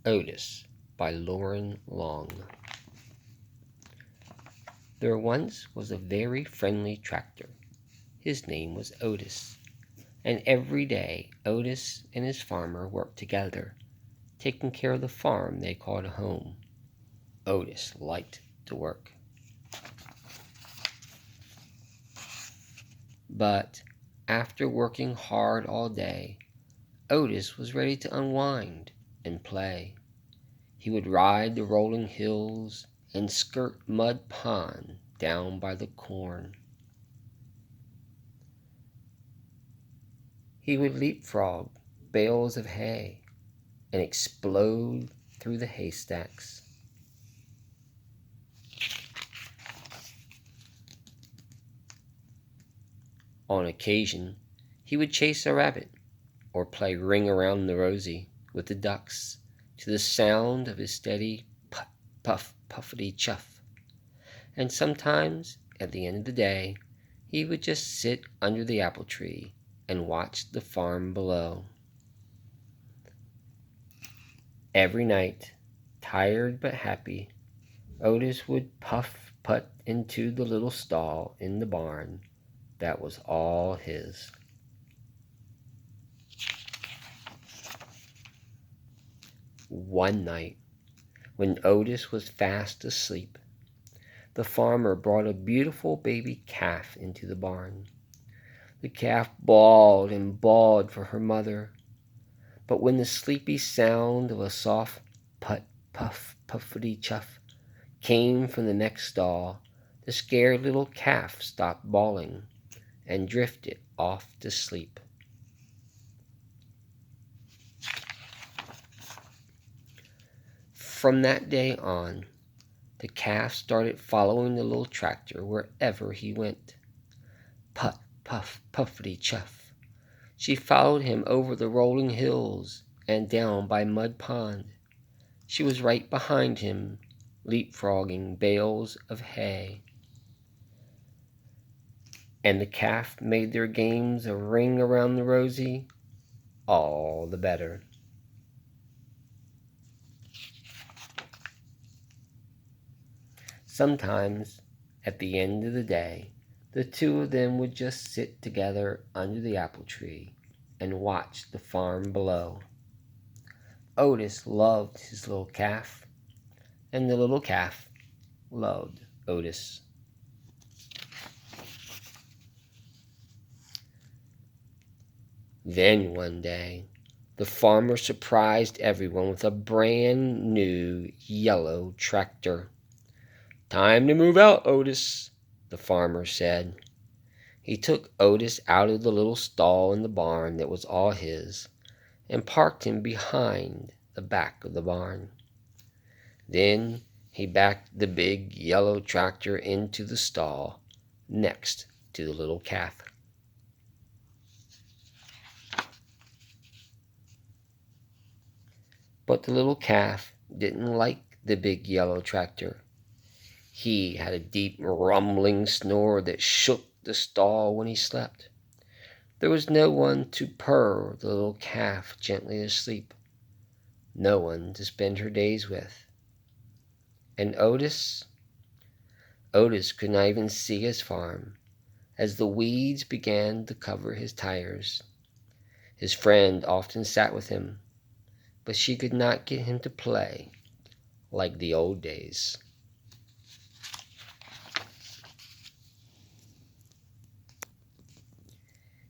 Otis by Lauren Long. There once was a very friendly tractor. His name was Otis, and every day Otis and his farmer worked together, taking care of the farm they called home. Otis liked to work, but after working hard all day, Otis was ready to unwind and play. He would ride the rolling hills and skirt Mud Pond down by the corn. He would leapfrog bales of hay and explode through the haystacks. On occasion, he would chase a rabbit or play Ring Around the Rosie with the ducks to the sound of his steady puff, puff, puffity chuff. And sometimes, at the end of the day, he would just sit under the apple tree and watch the farm below. Every night, tired but happy, Otis would puff putt into the little stall in the barn that was all his. One night, when Otis was fast asleep, the farmer brought a beautiful baby calf into the barn. The calf bawled and bawled for her mother, but when the sleepy sound of a soft put, puff, puffity chuff came from the next stall, the scared little calf stopped bawling and drifted off to sleep. From that day on, the calf started following the little tractor wherever he went. Put, puff, puffity chuff. She followed him over the rolling hills and down by Mud Pond. She was right behind him, leapfrogging bales of hay. And the calf made their games a ring around the rosy all the better. Sometimes, at the end of the day, the two of them would just sit together under the apple tree and watch the farm below. Otis loved his little calf, and the little calf loved Otis. Then one day, the farmer surprised everyone with a brand new yellow tractor. "Time to move out, Otis," the farmer said. He took Otis out of the little stall in the barn that was all his and parked him behind the back of the barn. Then he backed the big yellow tractor into the stall next to the little calf. But the little calf didn't like the big yellow tractor. He had a deep rumbling snore that shook the stall when he slept. There was no one to purr the little calf gently asleep, no one to spend her days with. And Otis could not even see his farm, as the weeds began to cover his tires. His friend often sat with him, but she could not get him to play like the old days.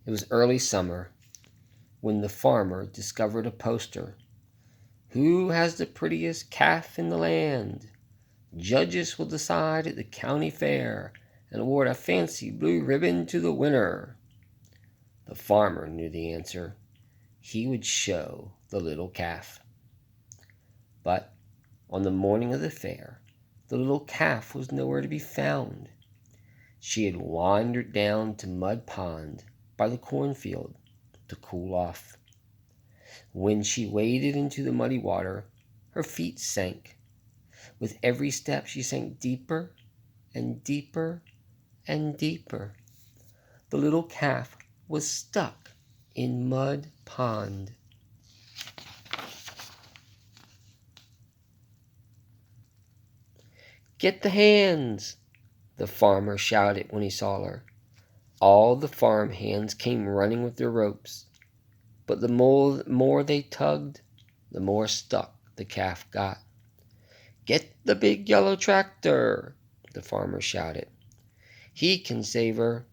It was early summer when the farmer discovered a poster. "Who has the prettiest calf in the land? Judges will decide at the county fair and award a fancy blue ribbon to the winner." The farmer knew the answer. He would show the little calf. But on the morning of the fair, the little calf was nowhere to be found. She had wandered down to Mud Pond by the cornfield to cool off. When she waded into the muddy water, her feet sank. With every step, she sank deeper and deeper and deeper. The little calf was stuck in Mud Pond. "Get the hands!" the farmer shouted when he saw her. All the farm hands came running with their ropes, but the more they tugged, the more stuck the calf got. "Get the big yellow tractor!" the farmer shouted. "He can save her."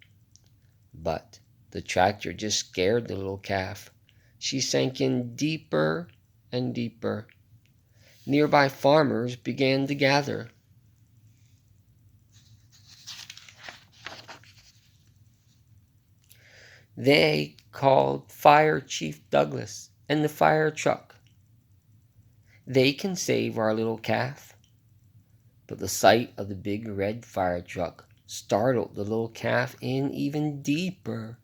But the tractor just scared the little calf. She sank in deeper and deeper. Nearby farmers began to gather. They called Fire Chief Douglas and the fire truck. "They can save our little calf." But the sight of the big red fire truck startled the little calf in even deeper.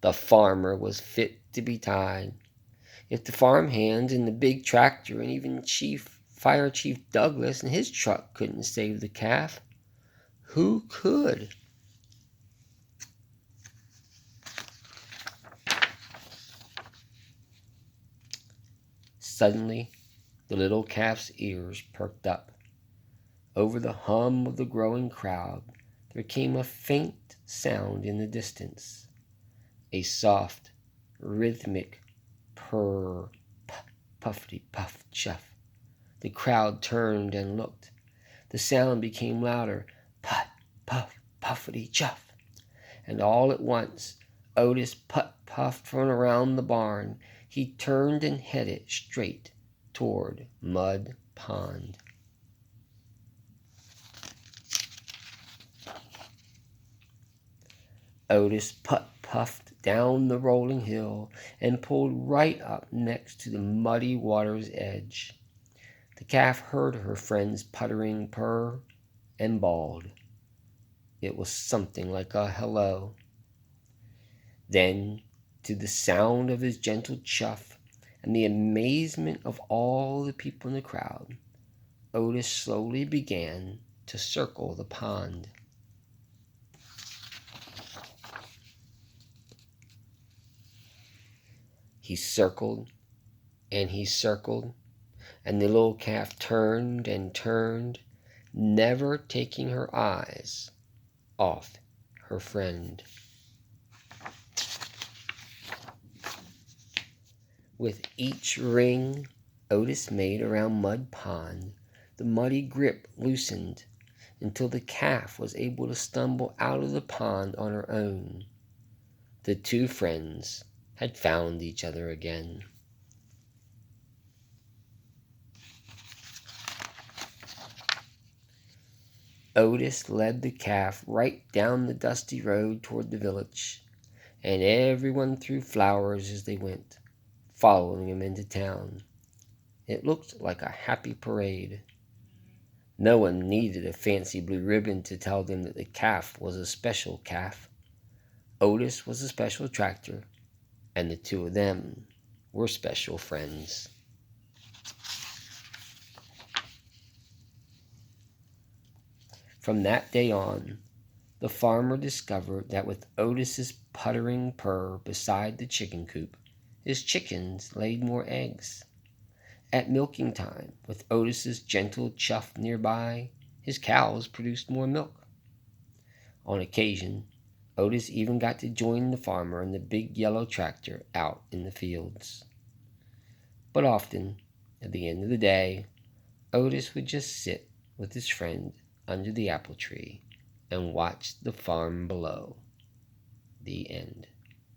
The farmer was fit to be tied. If the farm hands and the big tractor and even Fire Chief Douglas and his truck couldn't save the calf, who could? Suddenly, the little calf's ears perked up. Over the hum of the growing crowd, there came a faint sound in the distance. A soft, rhythmic purr, puffity puff chuff. The crowd turned and looked. The sound became louder, put, puff, puffity chuff. And all at once, Otis puffed from around the barn. He turned and headed straight toward Mud Pond. Otis puffed down the rolling hill and pulled right up next to the muddy water's edge. The calf heard her friend's puttering purr and bawled. It was something like a hello. Then, to the sound of his gentle chuff and the amazement of all the people in the crowd, Otis slowly began to circle the pond. He circled and he circled, and the little calf turned and turned, never taking her eyes off her friend. With each ring Otis made around Mud Pond, the muddy grip loosened until the calf was able to stumble out of the pond on her own. The two friends had found each other again. Otis led the calf right down the dusty road toward the village, and everyone threw flowers as they went, following him into town. It looked like a happy parade. No one needed a fancy blue ribbon to tell them that the calf was a special calf. Otis was a special tractor, and the two of them were special friends. From that day on, the farmer discovered that with Otis's puttering purr beside the chicken coop, his chickens laid more eggs. At milking time, with Otis's gentle chuff nearby, his cows produced more milk. On occasion, Otis even got to join the farmer in the big yellow tractor out in the fields. But often, at the end of the day, Otis would just sit with his friend under the apple tree and watch the farm below. The end.